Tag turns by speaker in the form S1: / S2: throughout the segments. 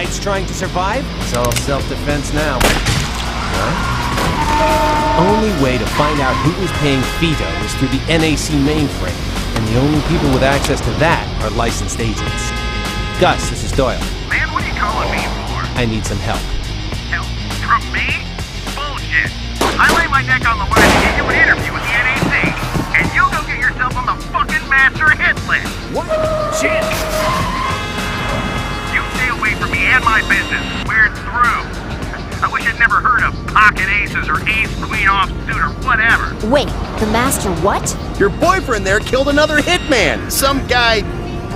S1: kids trying to survive? It's all self-defense now. What? Only way to find out who is paying Fito is through the NAC mainframe, and the only people with access to that are licensed agents. Gus, this is Doyle.
S2: Man, what are you calling me for?
S1: I need some help.
S2: Help? From me? Bullshit. I lay my neck on the line to get you an interview with the NAC, and you go get yourself on the fucking master hit list.
S1: What? Shit!
S2: You stay away from me and my business. We're through. I wish I'd never heard of pocket aces or ace queen offsuit or whatever.
S3: Wait, the master what?
S4: Your boyfriend there killed another hitman. Some guy,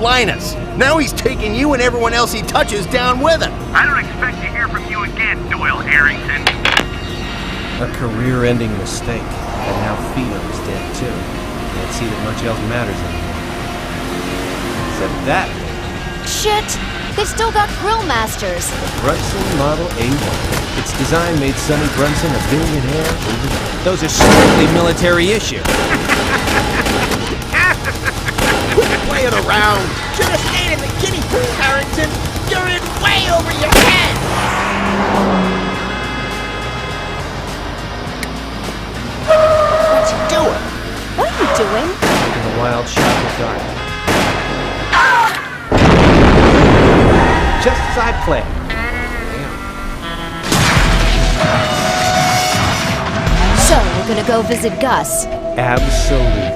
S4: Linus. Now he's taking you and everyone else he touches down with him.
S2: I don't expect to hear from you again, Doyle Harrington.
S1: A career-ending mistake. And now Fito is dead too. Can't see that much else matters anymore. Except that.
S3: Shit! They've still got grill masters.
S1: The Brunson Model A1. Its design made Sonny Brunson a billionaire overnight. Those are strictly military issue.
S4: Quit playing around.
S5: Should have stayed in the kiddie pool, Harrington. You're in way over your head. What you doing?
S3: What are you doing?
S1: Taking a wild shot in the dark. Just as I planned.
S3: So, we're gonna go visit Gus.
S1: Absolutely.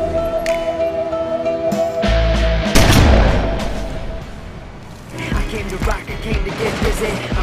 S5: I came to rock, I came to get busy.